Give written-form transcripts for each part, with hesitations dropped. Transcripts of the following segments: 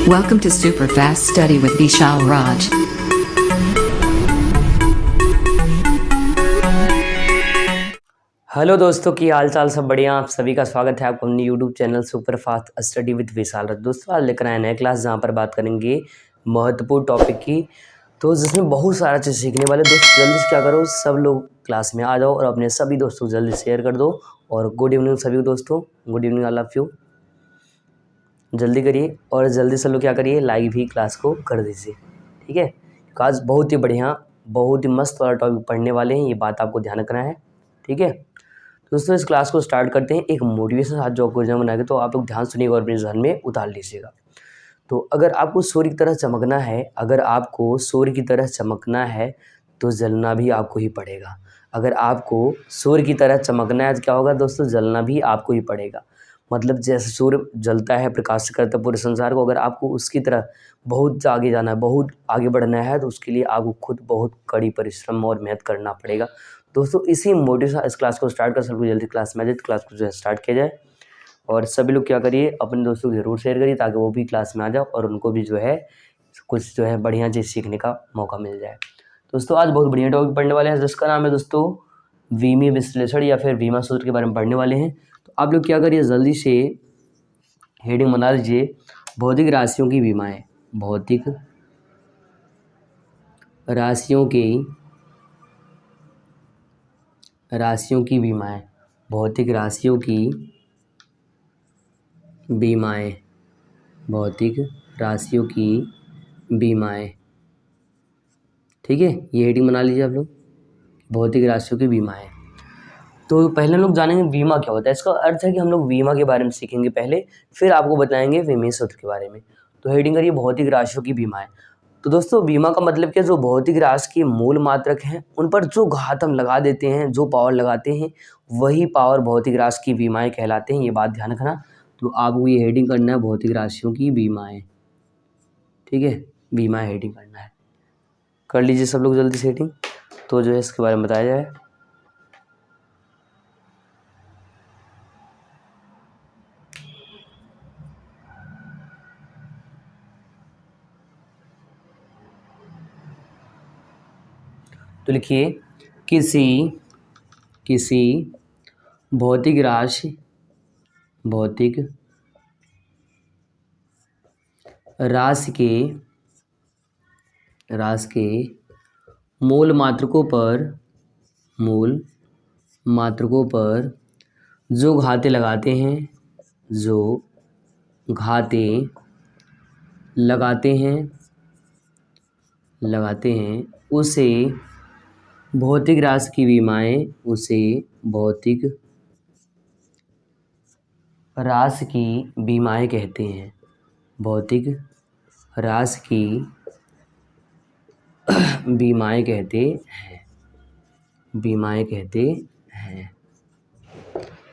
Welcome to Superfast Study with Vishal Raj. Hello दोस्तों की हाल चाल सब बढ़िया। आप सभी का स्वागत है आपको अपने YouTube channel super fast study with Vishal Raj. दोस्तों आज लेकर आए नए क्लास जहाँ पर बात करेंगे महत्वपूर्ण टॉपिक की, तो जिसमें बहुत सारा चीज़ सीखने वाले। दोस्तों जल्दी से क्या करो, सब लोग क्लास में आ जाओ और अपने सभी दोस्तों को जल्दी शेयर कर दो। और गुड इवनिंग सभी दोस्तों, good evening all of you. जल्दी करिए और जल्दी से लोग क्या करिए, लाइक भी क्लास को कर दीजिए, ठीक है। आज बहुत ही बढ़िया, बहुत ही मस्त वाला टॉपिक पढ़ने वाले हैं, ये बात आपको ध्यान रखना है, ठीक है। दोस्तों इस क्लास को स्टार्ट करते हैं एक मोटिवेशन साथ जो आपको बना के, तो आप लोग ध्यान सुनिएगा और अपने जहन में उतार लीजिएगा। तो अगर आपको सूर्य की तरह चमकना है, अगर आपको सूर्य की तरह चमकना है तो जलना भी आपको ही पड़ेगा। अगर आपको सूर्य की तरह चमकना है तो क्या होगा दोस्तों, जलना भी आपको ही पड़ेगा। मतलब जैसे सूर्य जलता है, प्रकाश करता है पूरे संसार को, अगर आपको उसकी तरह बहुत आगे जाना है, बहुत आगे बढ़ना है, तो उसके लिए आपको खुद बहुत कड़ी परिश्रम और मेहनत करना पड़ेगा। दोस्तों इसी मोटिवेशन इस क्लास को स्टार्ट कर सकते, जल्दी क्लास में आ जाए, क्लास को जो है स्टार्ट किया जाए। और सभी लोग क्या करिए, अपने दोस्तों को ज़रूर शेयर करिए ताकि वो भी क्लास में आ जाओ और उनको भी जो है कुछ जो है बढ़िया चीज़ सीखने का मौका मिल जाए। दोस्तों आज बहुत बढ़िया टॉपिक पढ़ने वाले हैं जिसका नाम है दोस्तों विमीय विश्लेषण या फिर वीमा सूत्र के बारे में पढ़ने वाले हैं। तो आप लोग क्या करिए, जल्दी से हेडिंग बना लीजिए, भौतिक राशियों की बीमाएँ। भौतिक राशियों की बीमाएँ, भौतिक राशियों की बीमाएँ, भौतिक राशियों की बीमाएँ, ठीक है। ये हेडिंग बना लीजिए आप लोग, भौतिक राशियों की बीमाएँ। तो पहले हम लोग जानेंगे बीमा क्या होता है। इसका अर्थ है कि हम लोग बीमा के बारे में सीखेंगे पहले, फिर आपको बताएंगे विमीय सूत्र के बारे में। तो हेडिंग करिए भौतिक राशियों की बीमाएँ। तो दोस्तों बीमा का मतलब क्या, जो भौतिक राशि के मूल मात्रक हैं उन पर जो घात हम लगा देते हैं, जो पावर लगाते हैं, वही पावर भौतिक राशि की बीमाएँ कहलाते हैं। ये बात ध्यान रखना। तो आपको ये हेडिंग करना है भौतिक राशियों की बीमाएँ, ठीक है। बीमाएँ हेडिंग करना है, कर लीजिए सब लोग जल्दी से हेडिंग, तो जो है इसके बारे में बताया जाए। तो लिखिए किसी भौतिक राशि के मूल मात्रकों पर जो घाते लगाते हैं उसे भौतिक राशि की बीमाएँ, उसे भौतिक राशि की बीमाएँ कहते हैं। भौतिक राशि की बीमाएँ कहते हैं।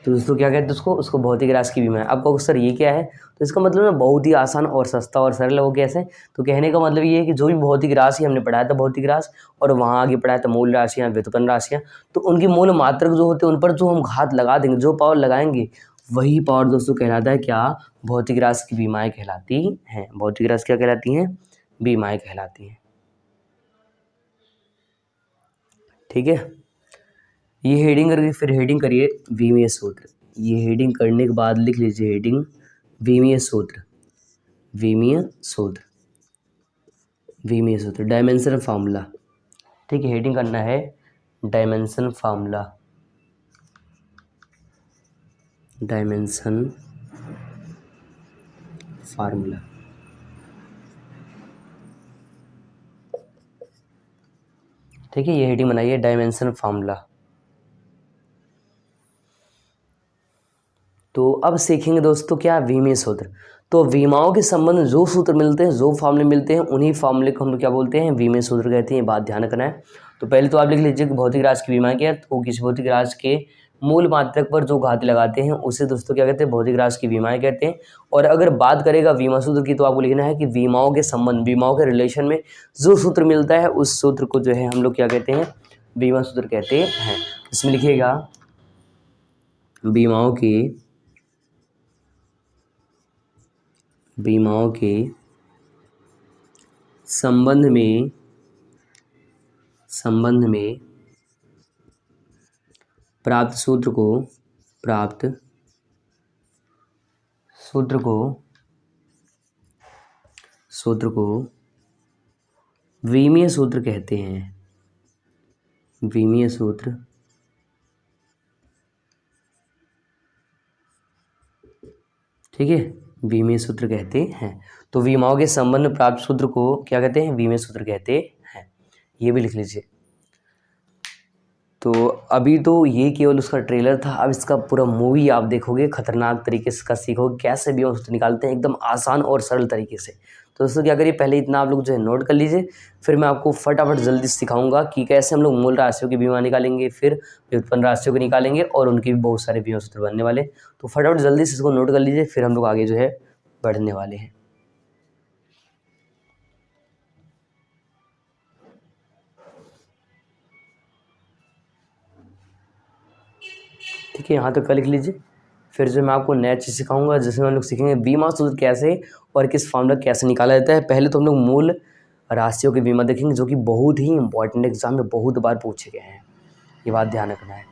तो दोस्तों क्या कहते हैं उसको भौतिक राशि की बीमाएँ। आपको सर ये क्या है, तो इसका मतलब ना बहुत ही आसान और सस्ता और सरल हो। कैसे, तो कहने का मतलब ये है कि जो भी भौतिक राशि हमने पढ़ाया था, भौतिक राशि, और वहाँ आगे पढ़ाया था मूल राशियाँ, व्युत्पन्न राशियाँ, तो उनकी मूल मात्रक जो होते हैं उन पर जो हम घात लगा देंगे, जो पावर लगाएंगे, वही पावर दोस्तों कहलाता है क्या, भौतिक राशि की बीमाएँ कहलाती हैं। भौतिक राशि क्या कहलाती हैं, बीमाएँ कहलाती हैं, ठीक है। ये हेडिंग करके फिर हेडिंग करिए विमीय सूत्र। ये हेडिंग करने के बाद लिख लीजिए हेडिंग विमीय सूत्र, डायमेंशन फार्मूला, ठीक है। हेडिंग करना है डायमेंशन फार्मूला, ठीक है। ये हेडिंग बनाइए डायमेंशन फार्मूला। तो अब सीखेंगे दोस्तों क्या, विमीय सूत्र। तो विमाओं के संबंध में जो सूत्र मिलते हैं, जो फार्मूले मिलते हैं, उन्हीं फार्मूले को हम लोग क्या बोलते हैं, विमीय सूत्र कहते हैं। ये बात ध्यान रखना है। तो पहले तो आप लिख लीजिए कि भौतिक राशि की बीमाएँ क्या है, तो किसी भौतिक राशि के मूल मात्रक पर जो घात लगाते हैं उसे दोस्तों क्या कहते हैं, भौतिक राशि की बीमाएँ कहते हैं। और अगर बात करेगा विमा सूत्र की, तो आपको लिखना है कि विमाओं के संबंध, विमाओं के रिलेशन में जो सूत्र मिलता है उस सूत्र को जो है हम लोग क्या कहते हैं, विमा सूत्र कहते हैं। इसमें लिखिएगा बीमाओं के संबंध में प्राप्त सूत्र को विमीय सूत्र कहते हैं। विमीय सूत्र ठीक है, विमीय सूत्र कहते हैं। तो विमाओं के संबंध में प्राप्त सूत्र को क्या कहते हैं? विमीय सूत्र कहते हैं। ये भी लिख लीजिए। तो अभी तो ये केवल उसका ट्रेलर था, अब इसका पूरा मूवी आप देखोगे, खतरनाक तरीके से इसका सीखोगे कैसे भी सूत्र निकालते हैं, एकदम आसान और सरल तरीके से। तो दोस्तों क्या करिए, पहले इतना आप लोग जो है नोट कर लीजिए, फिर मैं आपको फटाफट जल्दी सिखाऊंगा कि कैसे हम लोग मूल राशियों की विमा निकालेंगे, फिर व्युत्पन्न राशियों को निकालेंगे और उनके भी बहुत सारे विमा सूत्र बनने वाले। तो फटाफट जल्दी से इसको नोट कर लीजिए, फिर हम लोग आगे जो है बढ़ने वाले हैं। ठीक है, यहाँ तक का लिख लीजिए। फिर जो मैं आपको नया चीज़ सिखाऊंगा जिसमें हम लोग सीखेंगे बीमा सूत्र कैसे और किस फॉर्मूला कैसे निकाला जाता है। पहले तो हम लोग मूल राशियों के बीमा देखेंगे, जो कि बहुत ही इंपॉर्टेंट, एग्जाम में बहुत बार पूछे गए हैं, ये बात ध्यान रखना है।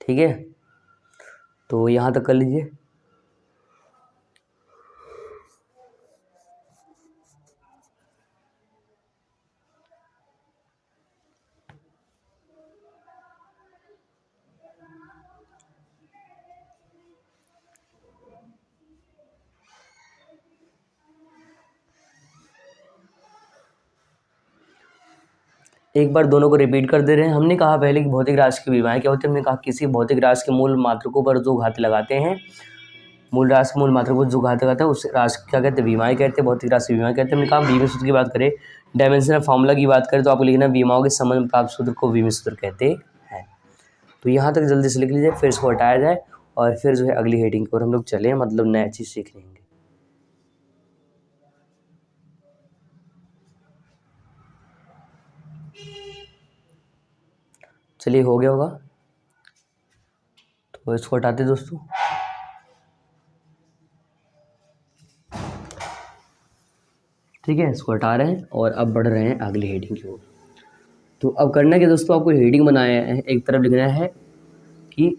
ठीक है, तो यहाँ तक कर लीजिए। एक बार दोनों को रिपीट कर दे रहे हैं। हमने कहा पहले कि भौतिक राशि की विमाएं क्या होती है। हमने कहा किसी भौतिक राशि के मूल मात्रकों पर जो घात लगाते हैं, मूल राशि के मूल मात्रकों पर जो घात लगाते हैं उस राशि क्या कहते हैं? विमाएं कहते हैं, भौतिक राशि विमाएं कहते हैं। हमने कहा विमीय सूत्र की बात करें, डायमेंशनल फार्मूला की बात करें, तो आपको लिखना विमाओं के संबंध में प्राप्त सूत्र को विमीय सूत्र कहते हैं। तो यहाँ तक जल्दी से लिख लीजिए, फिर इसको हटाया जाए और फिर जो है अगली हेडिंग पर हम लोग चले, मतलब नया चीज़ सीख लेंगे। चलिए, हो गया होगा, तो इसको हटाते दोस्तों। ठीक है, इसको हटा रहे हैं और अब बढ़ रहे हैं अगली हेडिंग की ओर। तो अब करना क्या दोस्तों, आपको हेडिंग बनाया है, एक तरफ लिखना है कि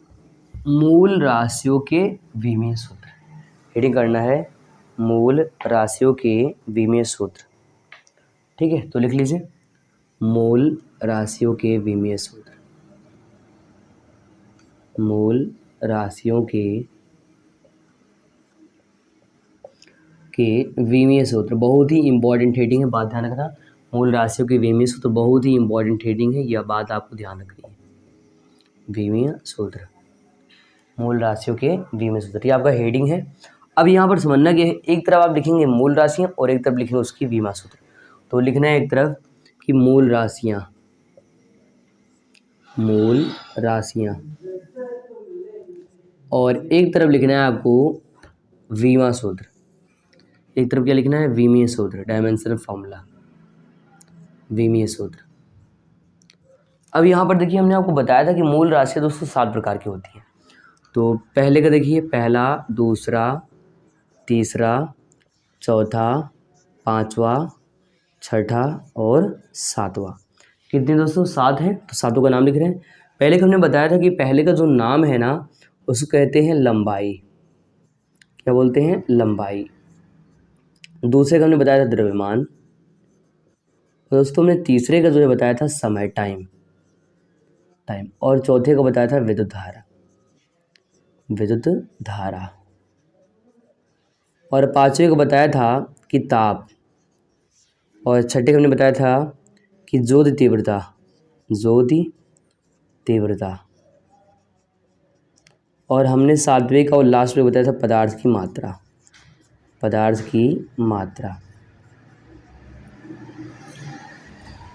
मूल राशियों के विमीय सूत्र। हेडिंग करना है मूल राशियों के विमीय सूत्र। ठीक है, तो लिख लीजिए मूल राशियों के विमीय सूत्र। मूल राशियों के विमीय सूत्र बहुत ही इंपॉर्टेंट हेडिंग है, बात ध्यान रखना। मूल राशियों के विमीय सूत्र बहुत ही इंपॉर्टेंट हेडिंग है, यह बात आपको ध्यान रखनी है। विमीय सूत्र, मूल राशियों के विमीय सूत्र, ये आपका हेडिंग है। अब यहाँ पर समझना कि एक तरफ आप लिखेंगे मूल राशियाँ और एक तरफ लिखेंगे उसकी विमा सूत्र। तो लिखना है एक तरफ कि मूल राशियाँ और एक तरफ लिखना है आपको विमा सूत्र। एक तरफ क्या लिखना है? विमीय सूत्र, डायमेंशनल फार्मूला, विमीय सूत्र। अब यहाँ पर देखिए, हमने आपको बताया था कि मूल राशियाँ दोस्तों 7 प्रकार की होती हैं। तो पहले का देखिए, पहला, दूसरा, तीसरा, चौथा, पांचवा, छठा और सातवां। कितने दोस्तों? 7 हैं। तो सातों का नाम लिख रहे हैं। पहले का हमने बताया था कि पहले का जो नाम है ना, उसको कहते हैं लंबाई। क्या बोलते हैं? लंबाई। दूसरे का हमने बताया था द्रव्यमान। दोस्तों हमने तीसरे का जो है बताया था समय, टाइम। और चौथे का बताया था विद्युत धारा। और पांचवे को बताया था कि ताप। और छठे को हमने बताया था कि ज्योति तीव्रता। और हमने सातवें का और लास्ट में बताया था पदार्थ की मात्रा।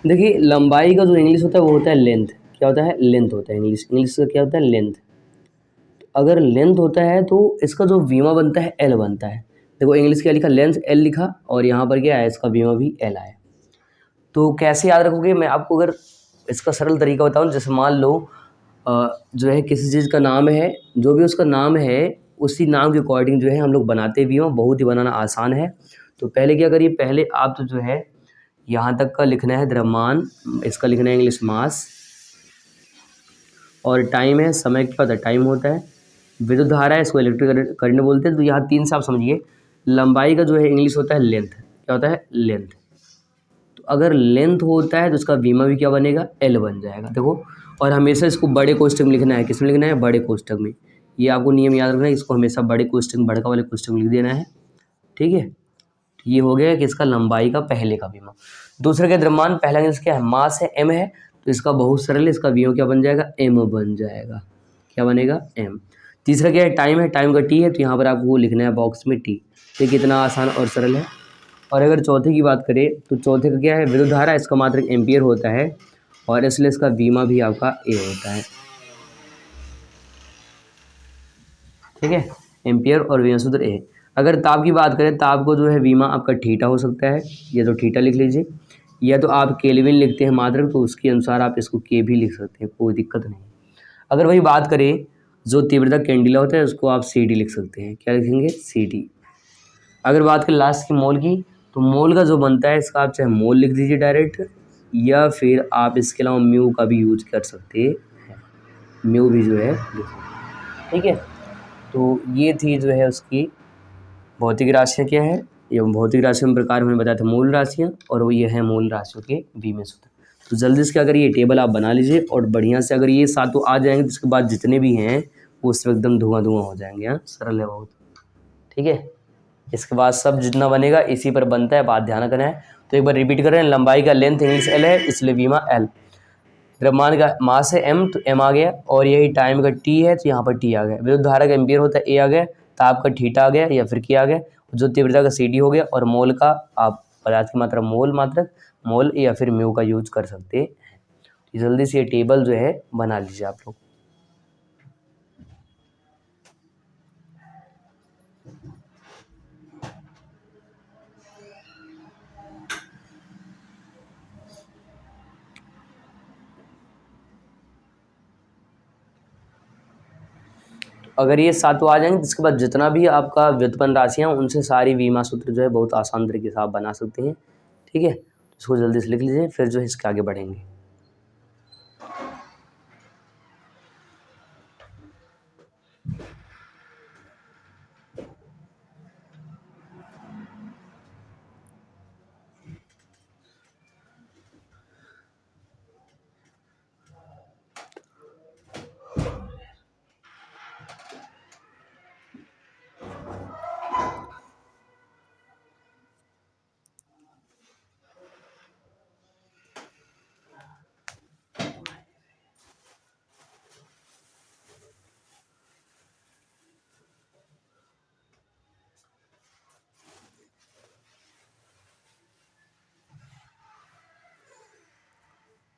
देखिए, लंबाई का जो इंग्लिश होता है वो होता है लेंथ। क्या होता है? लेंथ होता है इंग्लिश का क्या होता है? लेंथ। अगर लेंथ होता है तो इसका जो बीमा बनता है एल बनता है। देखो इंग्लिश क्या लिखा? लेंथ एल लिखा, और यहाँ पर क्या है? इसका बीमा भी एल आया। तो कैसे याद रखोगे? मैं आपको अगर इसका सरल तरीका बताऊँ, जैसे मान लो जो है किसी चीज़ का नाम है, जो भी उसका नाम है उसी नाम के अकॉर्डिंग जो है हम लोग बनाते भी हों, बहुत ही बनाना आसान है। तो पहले क्या करिए, पहले आप तो जो है यहाँ तक का लिखना है द्रव्यमान, इसका लिखना है इंग्लिश मास, और टाइम है, समय का पता टाइम होता है, विद्युत धारा है, इसको इलेक्ट्रिक करंट बोलते हैं। तो यहाँ 3 से आप समझिए, लंबाई का जो है इंग्लिश होता है लेंथ, क्या होता है लेंथ। तो अगर लेंथ होता है तो उसका बीमा भी क्या बनेगा, एल बन जाएगा। देखो, और हमेशा इसको बड़े कोष्टक में लिखना है, किस में लिखना है, बड़े कोष्टक में। ये आपको नियम याद रखना है, इसको हमेशा बड़े कोष्टक में, बड़का वाले कोष्टक में लिख देना है, ठीक है। ये हो गया कि इसका लंबाई का पहले का बीमा। दूसरे का द्रव्यमान, पहला इंग्लिश क्या है, मास है, एम है, तो इसका बहुत सरल है, इसका बीमा क्या बन जाएगा, एम बन जाएगा। क्या बनेगा, एम। तीसरा क्या है, टाइम है, टाइम का टी है, तो यहाँ पर आपको लिखना है बॉक्स में टी। ये कितना आसान और सरल है। और अगर चौथे की बात करें तो चौथे का क्या है, विद्युत धारा, इसका मात्रक एम्पियर होता है, और इसलिए इसका बीमा भी आपका ए होता है, ठीक है। एम्पियर और बीमा सूत्र ए। अगर ताप की बात करें, ताप को जो है बीमा आपका थीटा हो सकता है, या तो थीटा लिख लीजिए, या तो आप केल्विन लिखते हैं मात्रक, तो उसके अनुसार आप इसको के भी लिख सकते हैं, कोई दिक्कत नहीं। अगर वही बात करें जो तीव्रता कैंडिला होता है, उसको आप सी डी लिख सकते हैं, क्या लिखेंगे, सी डी। अगर बात करें लास्ट की मोल की, तो मोल का जो बनता है, इसका आप चाहे मोल लिख दीजिए डायरेक्ट, या फिर आप इसके अलावा म्यू का भी यूज कर सकते हैं, म्यू भी जो है लिखो, ठीक है। तो ये थी जो है उसकी भौतिक राशियाँ क्या है, ये भौतिक राशियों में प्रकार मैंने बताया था मूल राशियाँ, और वो ये है मूल राशियों के बीमे सूत्र। तो जल्दी से क्या करिए, ये टेबल आप बना लीजिए, और बढ़िया से अगर ये सातों आ जाएंगे तो उसके बाद जितने भी हैं वो उससे एकदम धुआं धुआं हो जाएंगे। हाँ, सरल है बहुत, ठीक है। इसके बाद सब जितना बनेगा इसी पर बनता है, बात ध्यान रखना है। तो एक बार रिपीट कर रहे हैं, लंबाई का लेंथ इंग्लिश एल है, इसलिए बीमा एल। द्रव्यमान का मास है एम, तो एम आ गया, और यही टाइम का टी है, तो यहाँ पर टी आ गया। विद्युत धारा का एम्पियर होता है ए आ गया, ताप का थीटा आ गया या फिर क्या आ गया, जो तीव्रता का सी डी हो गया, और मोल का आप पदार्थ की मात्रा मोल मात्रक, मोल या फिर म्यू का यूज कर सकते हैं। जल्दी से ये टेबल जो है बना लीजिए आप लोग। अगर ये सातों आ जाएंगे, इसके बाद जितना भी आपका व्युत्पन्न राशियाँ, उनसे सारी बीमा सूत्र जो है बहुत आसान तरीके से आप बना सकते हैं, ठीक है। इसको जल्दी से लिख लीजिए, फिर जो है इसके आगे बढ़ेंगे।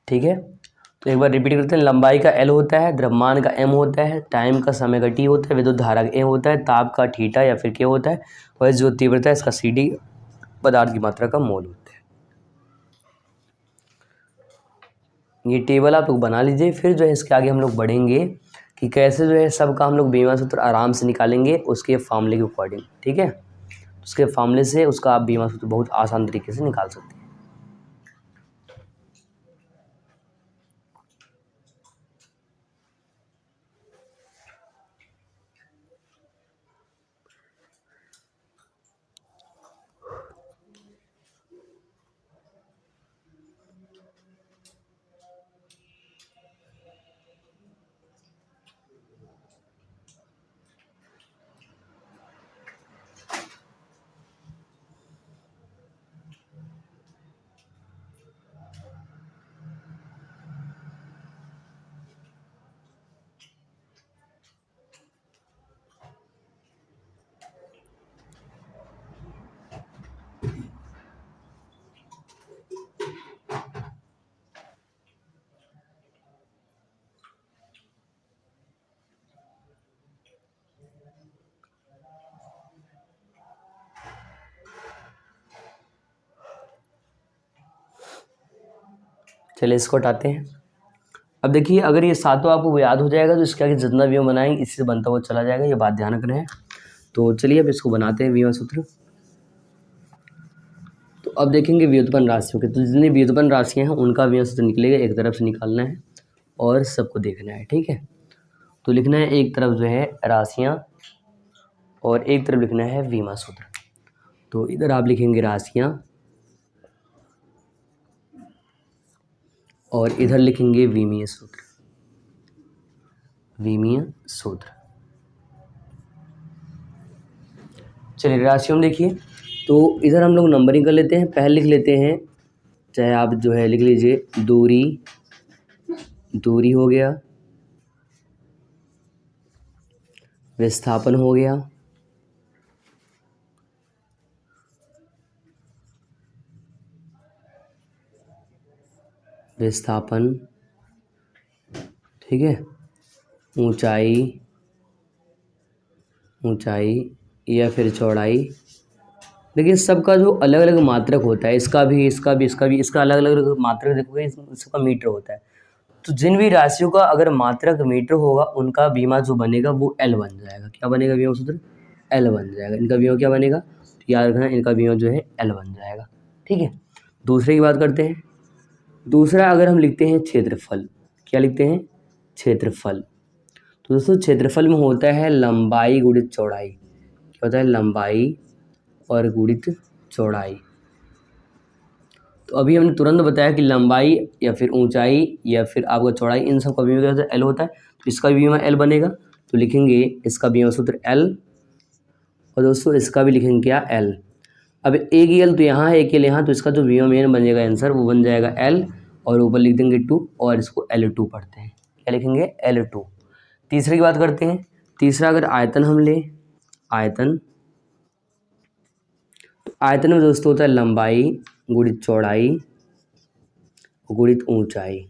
ठीक है, तो एक बार रिपीट करते हैं। लंबाई का एल होता है, द्रव्यमान का एम होता है, टाइम का समय का टी होता है, विद्युत धारा का ए होता है, ताप का थीटा या फिर के होता है, और जो तीव्रता है इसका सी डी, पदार्थ की मात्रा का मोल होता है। ये टेबल आप लोग बना लीजिए, फिर जो है इसके आगे हम लोग बढ़ेंगे कि कैसे जो है सबका हम लोग बीमा सूत्र आराम से निकालेंगे उसके फार्मूले के अकॉर्डिंग, ठीक है। उसके फार्मूले से उसका आप बीमा सूत्र बहुत आसान तरीके से निकाल सकते हैं। चलिए इसको हटाते हैं। अब देखिए, अगर ये सातों आपको याद हो जाएगा तो इसके आगे जितना भी हम बनाएंगे इससे बनता हुआ चला जाएगा, ये बात ध्यान रखना है। तो चलिए अब इसको बनाते हैं बीमा सूत्र। अब देखेंगे व्युत्पन्न राशियों के, तो जितनी व्युत्पन्न राशियाँ हैं उनका व्यय सूत्र निकलेगा, एक तरफ से निकालना है और सबको देखना है, ठीक है। तो लिखना है एक तरफ जो है राशियाँ और एक तरफ लिखना है विमा सूत्र। तो इधर आप लिखेंगे राशियाँ और इधर लिखेंगे विमीय सूत्र, विमीय सूत्र। चलिए राशियों में देखिए, तो इधर हम लोग नंबरिंग कर लेते हैं। पहले लिख लेते हैं, चाहे आप जो है लिख लीजिए दूरी, दूरी हो गया, विस्थापन हो गया, विस्थापन, ठीक है, ऊंचाई, ऊंचाई या फिर चौड़ाई। देखिए सबका जो अलग अलग मात्रक होता है, इसका भी, इसका भी, इसका भी, इसका अलग अलग मात्रक देखोगे, इसका मीटर होता है। तो जिन भी राशियों का अगर मात्रक मीटर होगा उनका बीमा जो बनेगा वो एल बन जाएगा। क्या बनेगा बीमा सूत्र? एल बन जाएगा। इनका बीमा क्या बनेगा? तो याद रखना, इनका बीमा जो है एल बन जाएगा, ठीक है। दूसरे की बात करते हैं। दूसरा अगर हम लिखते हैं क्षेत्रफल, क्या लिखते हैं? क्षेत्रफल। तो दोस्तों क्षेत्रफल में होता है लंबाई गुणित चौड़ाई। क्या होता है? लंबाई और गुणित चौड़ाई। तो अभी हमने तुरंत बताया कि लंबाई या फिर ऊंचाई या फिर आपका चौड़ाई, इन सब का बीमा क्या होता है? एल होता है। तो इसका भी बीमा एल बनेगा, तो लिखेंगे इसका बीमा सूत्र एल, और दोस्तों इसका भी लिखेंगे क्या? एल। अब एक ही एल तो यहाँ है, एक एल यहाँ, तो इसका जो बीमा मेन बन जाएगा आंसर वो बन जाएगा एल, और ऊपर लिख देंगे 2 और इसको L2 पढ़ते हैं। क्या लिखेंगे? L2। तीसरे की बात करते हैं। तीसरा अगर आयतन हम ले, आयतन, तो आयतन में दोस्तों होता है लंबाई गुणित चौड़ाई गुणित ऊंचाई।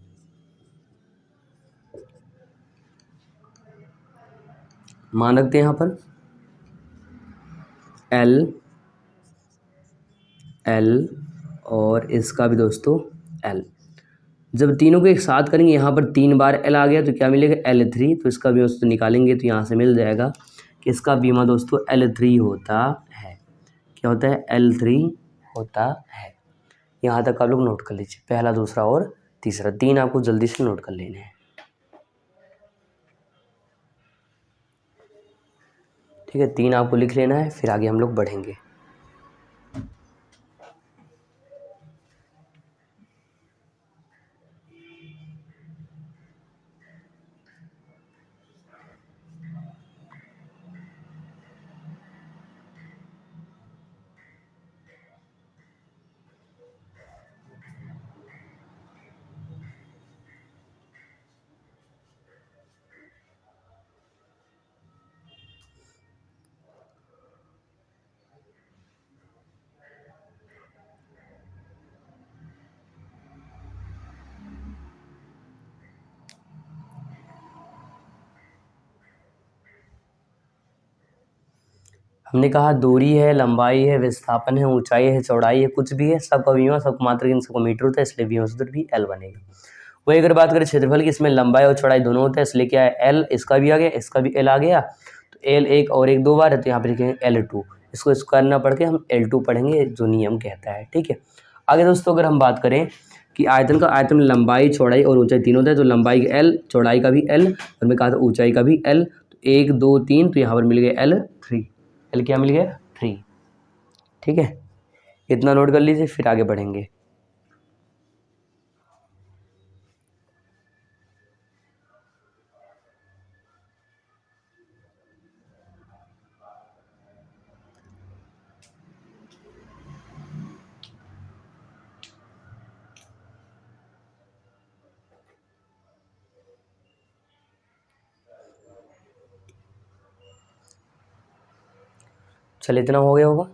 मान रखते हैं यहाँ पर एल, एल और इसका भी दोस्तों एल। जब तीनों को एक साथ करेंगे, यहाँ पर 3 बार एल आ गया तो क्या मिलेगा? L3। तो इसका बीमा दोस्तों निकालेंगे तो यहाँ से मिल जाएगा कि इसका बीमा दोस्तों L3 होता है। क्या होता है? L3 होता है। यहाँ तक आप लोग नोट कर लीजिए, पहला, दूसरा और तीसरा, 3 आपको जल्दी से नोट कर लेने हैं, ठीक है। 3 आपको लिख लेना है, फिर आगे हम लोग बढ़ेंगे। हमने कहा दूरी है, लंबाई है, विस्थापन है, ऊंचाई है, चौड़ाई है, कुछ भी है, सबका बीमा, सबका मात्रक, इन सबको मीटर होता है, इसलिए बीमा सूत्र भी एल बनेगा। वही अगर बात करें क्षेत्रफल की, इसमें लंबाई और चौड़ाई दोनों होता है, इसलिए क्या है? एल। इसका भी आ गया, इसका भी एल आ गया, तो एल एक और एक 2 बार है, तो यहाँ पर लिखेंगे L2। इसको करना पड़ के हम L2 पढ़ेंगे, जो नियम कहता है, ठीक है। आगे दोस्तों अगर हम बात करें कि आयतन का, आयतन में लंबाई, चौड़ाई और ऊंचाई तीनों होता है, तो लंबाई का एल, चौड़ाई का भी एल, और मैं कहा था ऊंचाई का भी एल। तो 1 2 3, तो यहाँ पर मिल गया L3। एल क्या मिल गया? 3, ठीक है। इतना नोट कर लीजिए, फिर आगे बढ़ेंगे। चलिए इतना हो गया होगा,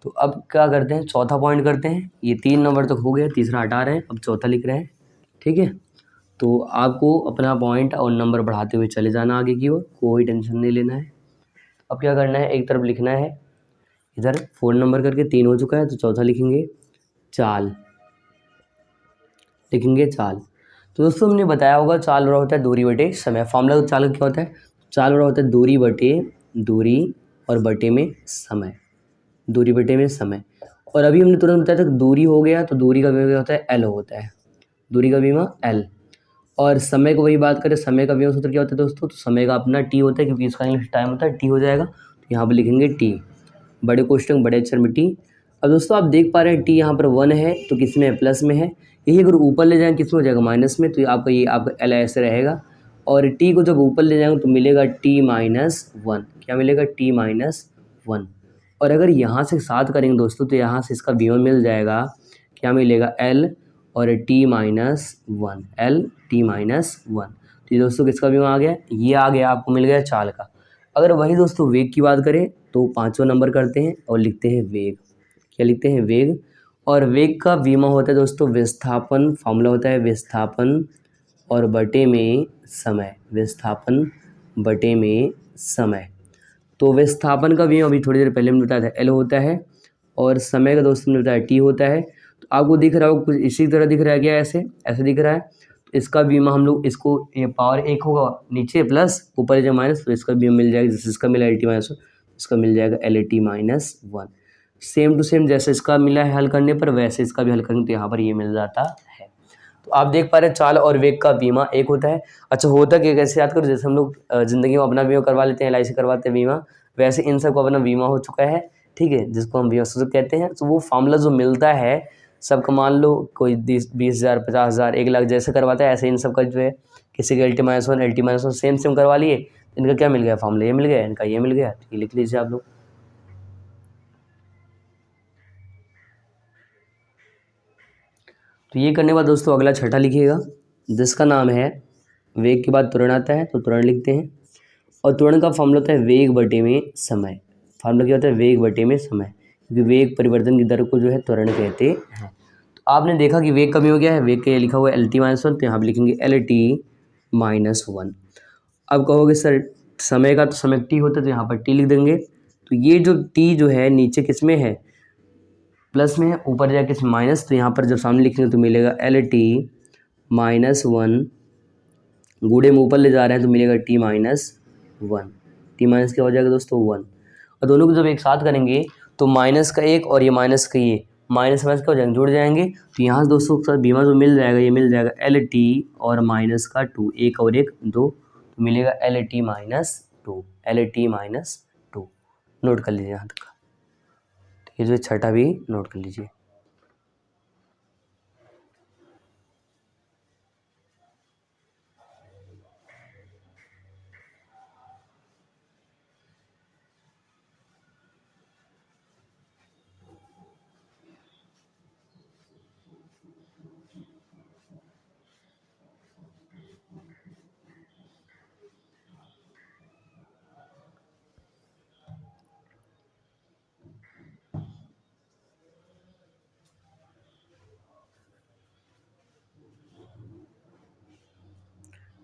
तो अब क्या करते हैं? चौथा पॉइंट करते हैं। ये 3 नंबर तक हो गया, तीसरा हटा रहे हैं, अब चौथा लिख रहे हैं, ठीक है। तो आपको अपना पॉइंट और नंबर बढ़ाते हुए चले जाना आगे की ओर, कोई टेंशन नहीं लेना है। अब क्या करना है? एक तरफ लिखना है, इधर 4 नंबर करके 3 हो चुका है, तो चौथा लिखेंगे चाल, लिखेंगे चाल। तो दोस्तों हमने बताया होगा चाल हो रहा होता है दूरी बटे समय। फॉर्मूला तो चाल का क्या होता है? चाल हो रहा होता है दूरी और बटे में समय, दूरी बटे में समय। और अभी हमने तुरंत बताया था कि दूरी हो गया तो दूरी का विमा क्या होता है, एल होता है, दूरी का विमा एल। और समय को वही बात करें, समय का विमा सूत्र क्या होता है दोस्तों, तो समय का अपना टी होता है, क्योंकि इसका इंग्लिश टाइम होता है, टी हो जाएगा। तो यहाँ पर लिखेंगे टी, बड़े क्वेश्चन बड़े अक्षर में टी। अब दोस्तों आप देख पा रहे हैं टी यहाँ पर 1 है तो किस में है, प्लस में है। यही अगर ऊपर ले जाएँ किस में हो जाएगा, माइनस में, तो आपका ये आपका एल ऐसे रहेगा। और टी को जब ऊपर ले जाएंगे तो मिलेगा टी माइनस 1, क्या मिलेगा, टी माइनस 1। और अगर यहाँ से 7 करेंगे दोस्तों तो यहाँ से इसका विमा मिल जाएगा, क्या मिलेगा, एल और T minus 1, L T minus 1। तो ये दोस्तों किसका विमा आ गया, ये आ गया, आपको मिल गया चाल का। अगर वही दोस्तों वेग की बात करें तो 5वां नंबर करते हैं और लिखते हैं वेग, क्या लिखते हैं, वेग। और वेग का विमा होता है दोस्तों विस्थापन, फॉर्मूला होता है विस्थापन और बटे में समय, विस्थापन बटे में समय। तो विस्थापन का विमा अभी थोड़ी देर पहले हमने बताया था एल होता है, और समय का दोस्तों ने बताया टी होता है। तो आपको दिख रहा हो कुछ इसी तरह दिख रहा है क्या, ऐसे ऐसे दिख रहा है। तो इसका बीमा हम लोग इसको, ये पावर 1 होगा नीचे प्लस, ऊपर जब माइनस, तो इसका बीमा मिल जाएगा, जैसे इसका मिला एल टी माइनस, इसका मिल जाएगा L T minus 1। Same to same जैसे इसका मिला है हल करने पर, वैसे इसका भी हल करेंगे तो यहाँ पर ये मिल जाता है। तो आप देख पा रहे हैं चाल और वेग का बीमा एक होता है। अच्छा होता क्या, कैसे याद करो, जैसे हम लोग ज़िंदगी में अपना बीमा करवा लेते हैं, LIC करवाते हैं बीमा, वैसे इन सबको अपना बीमा हो चुका है, ठीक है, जिसको हम बीमा सूत्र कहते हैं। तो वो फार्मूला जो मिलता है सबका, मान लो कोई 20,000 50,000 1,00,000 जैसे करवाता है, ऐसे इन सबका जो है, किसी का LT-1 LT-1 सेम सेम करवा लिए, इनका क्या मिल गया, फार्मूला ये मिल गया, इनका ये मिल गया। तो ये लिख लीजिए आप लोग। तो ये करने के बाद दोस्तों अगला छठा लिखिएगा, जिसका नाम है, वेग के बाद त्वरण आता है तो त्वरण लिखते हैं। और त्वरण का फॉर्मूला होता है वेग बटे में समय, फार्मूला क्या होता है, वेग बटे में समय, क्योंकि वेग परिवर्तन की दर को जो है त्वरण कहते हैं। तो आपने देखा कि वेग कमी हो गया है, वेग के लिखा हुआ है LT-1, तो यहाँ पर लिखेंगे LT-1। अब कहोगे सर समय का तो समय टी होता है, तो यहाँ पर टी लिख देंगे। तो ये जो टी जो है नीचे किस में है, प्लस में है, ऊपर जाके किस माइनस, तो यहाँ पर जब सामने लिखेंगे तो मिलेगा LT-1, गुड़े में ऊपर ले जा रहे हैं तो मिलेगा T-1। टी माइनस क्या हो जाएगा दोस्तों, 1। और दोनों को जब एक साथ करेंगे तो माइनस का 1 और ये माइनस का ये, माइनस माइनस क्या हो जाएंगे, जुड़ जाएंगे। तो यहाँ से दोस्तों सर बीमा जो मिल जाएगा, ये मिल जाएगा LT और माइनस का 2, 1 और 1 2, तो मिलेगा LT-2, LT-2। नोट कर लीजिए यहाँ तक, ये जो छठा भी नोट कर लीजिए।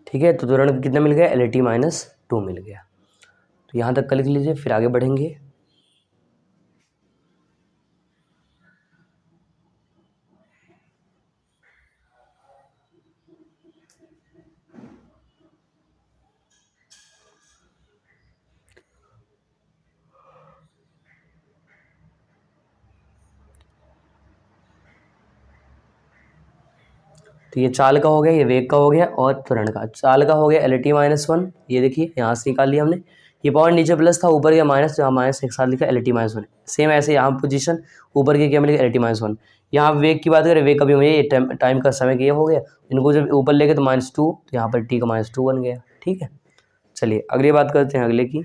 ठीक है, तो त्वरण कितना मिल गया, LT-2 मिल गया। तो यहाँ तक का लिख लीजिए, फिर आगे बढ़ेंगे। तो ये चाल का हो गया, ये वेग का हो गया, और त्वरण का। चाल का हो गया LT-1, ये देखिए यहाँ से निकाल लिया हमने, ये पॉइंट नीचे प्लस था, ऊपर गया माइनस, तो यहाँ माइनस एक साथ लिखा LT-1। सेम ऐसे यहाँ पोजीशन, ऊपर के क्या मिलेगा, LT-1। यहाँ वेग की बात करें, वेग का भी ये टाइम का समय ये हो गया, इनको जब ऊपर लेके तो -2, तो यहाँ पर T का -2 बन गया। ठीक है, चलिए अगली बात करते हैं अगले की।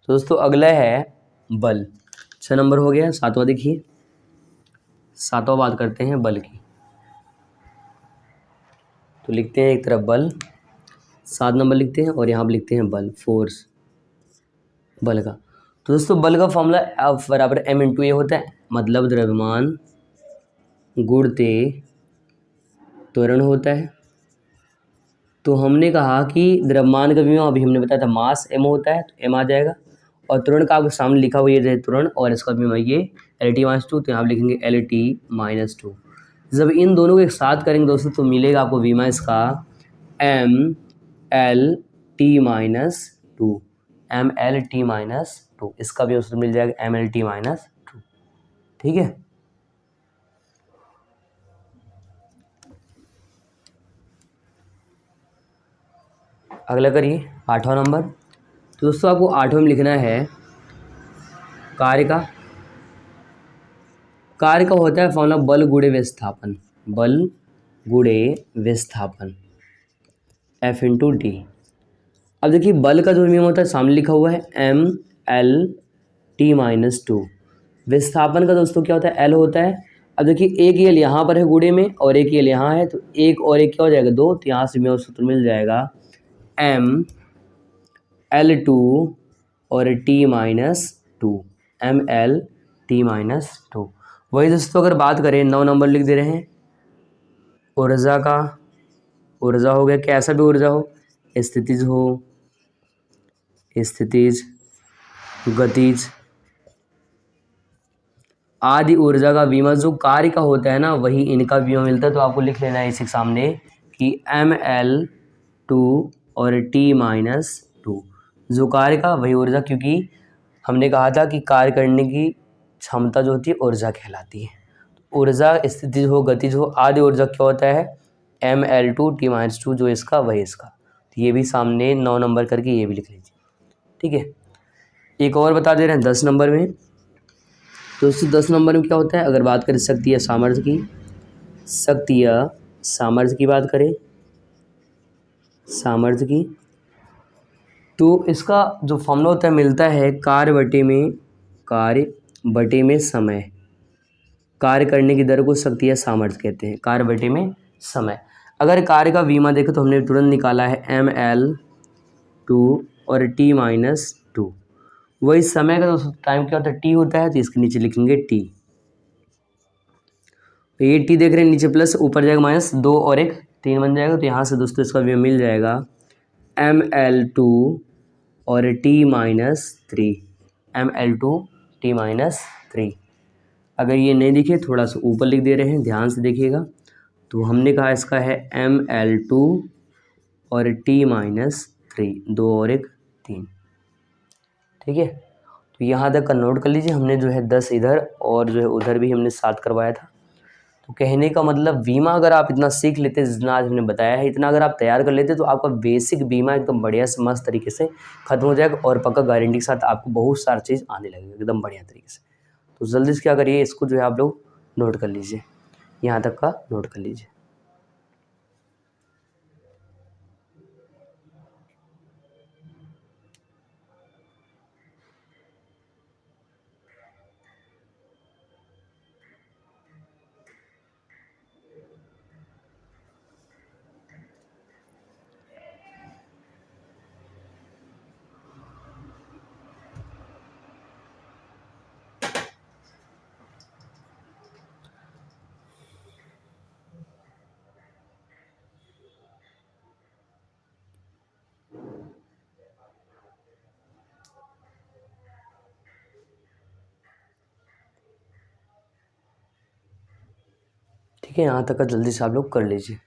तो दोस्तों अगला है बल, 6 नंबर हो गया। 7वां देखिए, 7वां बात करते हैं बल की। तो लिखते हैं एक तरफ बल, 7 नंबर लिखते हैं, और यहाँ पर लिखते हैं बल, फोर्स, बल का। तो दोस्तों बल का फॉर्मूला F बराबर m×a होता है, मतलब द्रव्यमान गुणते त्वरण होता है। तो हमने कहा कि द्रव्यमान का विमा अभी हमने बताया था मास m होता है, तो m आ जाएगा, और त्वरण का आपके सामने लिखा हुआ ये है त्वरण, और इसका विमा ये LT-2, तो यहाँ पर लिखेंगे LT-2। जब इन दोनों को एक साथ करेंगे दोस्तों तो मिलेगा आपको विमा इसका MLT-2, MLT-2, इसका भी उत्तर मिल जाएगा MLT-2। ठीक है। अगला करिए 8वां नंबर। तो दोस्तों आपको 8वें में लिखना है कार्य का होता है फॉर्मूला बल गुणे विस्थापन, बल गुणे विस्थापन F इंटू डी। अब देखिए बल का जो नियम होता है सामने लिखा हुआ है mL/T-2। विस्थापन का दोस्तों क्या होता है L होता है। अब देखिए एक यल यहाँ पर है गुणे में और एक यल यहाँ है, तो एक और एक क्या हो जाएगा 2, तो यहाँ से हमें सूत्र मिल जाएगा mL2 और T-2, mL/T-2। वही दोस्तों अगर बात करें 9 नंबर लिख दे रहे हैं ऊर्जा का। ऊर्जा हो गया, कैसा भी ऊर्जा हो, स्थितिज हो, स्थितिज, गतिज आदि ऊर्जा का विमा जो कार्य का होता है ना वही इनका विमा मिलता है। तो आपको लिख लेना है इसी सामने कि mL2 और T-2 जो कार्य का वही ऊर्जा, क्योंकि हमने कहा था कि कार्य करने की क्षमता जो होती है ऊर्जा कहलाती है। ऊर्जा स्थितिज हो, गतिज हो आदि ऊर्जा क्या होता है mL2 T-2 जो इसका वही इसका। तो ये भी सामने 9 नंबर करके ये भी लिख लीजिए, ठीक है। एक और बता दे रहे हैं 10 नंबर में। तो इससे 10 नंबर में क्या होता है, अगर बात करें शक्ति या सामर्थ्य की, शक्ति या सामर्थ्य की बात करें, सामर्थ्य की, तो इसका जो फॉर्मूला होता है मिलता है कार्य बटे में समय। कार्य करने की दर को शक्ति या सामर्थ्य कहते हैं, कार्य बटे में समय। अगर कार्य का विमा देखें तो हमने तुरंत निकाला है mL2 और T-2। वही समय का दोस्तों टाइम क्या होता है T होता है, तो इसके नीचे लिखेंगे T। तो ये T देख रहे हैं नीचे प्लस, ऊपर जाएगा माइनस, 2 और 1 3 बन जाएगा। तो यहाँ से दोस्तों इसका विमा मिल जाएगा mL2 और T-3, mL2 T-3। अगर ये नहीं दिखे थोड़ा सा ऊपर लिख दे रहे हैं, ध्यान से देखिएगा। तो हमने कहा इसका है mL2 और T-3, 2 और 1 3, ठीक है। तो यहाँ तक का नोट कर लीजिए। हमने जो है 10 इधर और जो है उधर भी हमने 7 करवाया था। तो कहने का मतलब बीमा अगर आप इतना सीख लेते जितना आज हमने बताया है, इतना अगर आप तैयार कर लेते तो आपका बेसिक बीमा एकदम बढ़िया से मस्त तरीके से ख़त्म हो जाएगा और पक्का गारंटी के साथ आपको बहुत सारी चीज़ आने लगेगी एकदम बढ़िया तरीके से। तो जल्दी से क्या करिए, इसको जो है आप लोग नोट कर लीजिए, यहाँ तक का नोट कर लीजिए। ठीक है, यहाँ तक का जल्दी से आप लोग कर लीजिए।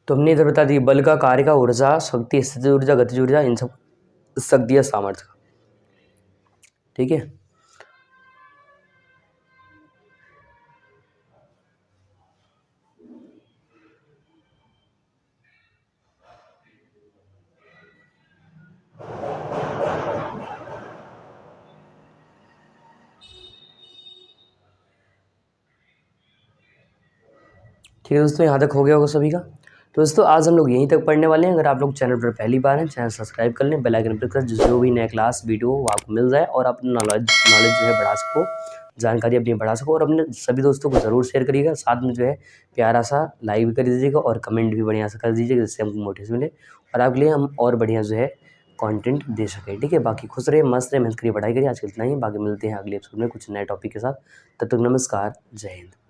तो हमने इधर बता दी बल का, कार्य का, ऊर्जा, शक्ति, स्थिति ऊर्जा, गतिज ऊर्जा, इन सब शक्ति या सामर्थ्य का, ठीक है। ठीक है दोस्तों, यहाँ तक हो गया होगा सभी का। तो दोस्तों आज हम लोग यहीं तक पढ़ने वाले हैं। अगर आप लोग चैनल पर पहली बार हैं, चैनल सब्सक्राइब कर लें, बेल आइकन प्रेस करें, जिससे जो भी नया क्लास वीडियो वो आपको मिल जाए और अपना नॉलेज जो है बढ़ा सको, जानकारी अपनी बढ़ा सको। और अपने सभी दोस्तों को ज़रूर शेयर करिएगा, साथ में जो है प्यारा सा लाइक भी कर दीजिएगा और कमेंट भी बढ़िया सा कर दीजिएगा, जिससे हमको मोटिवेशन मिले और आपके लिए हम और बढ़िया जो है कंटेंट दे सकें, ठीक है। बाकी खुश रहे, मस्त रहे, मेहनत करिए, पढ़ाई करिए। आज के इतना ही, बाकी मिलते हैं अगले एपिसोड में कुछ नए टॉपिक के साथ। तब तक नमस्कार, जय हिंद।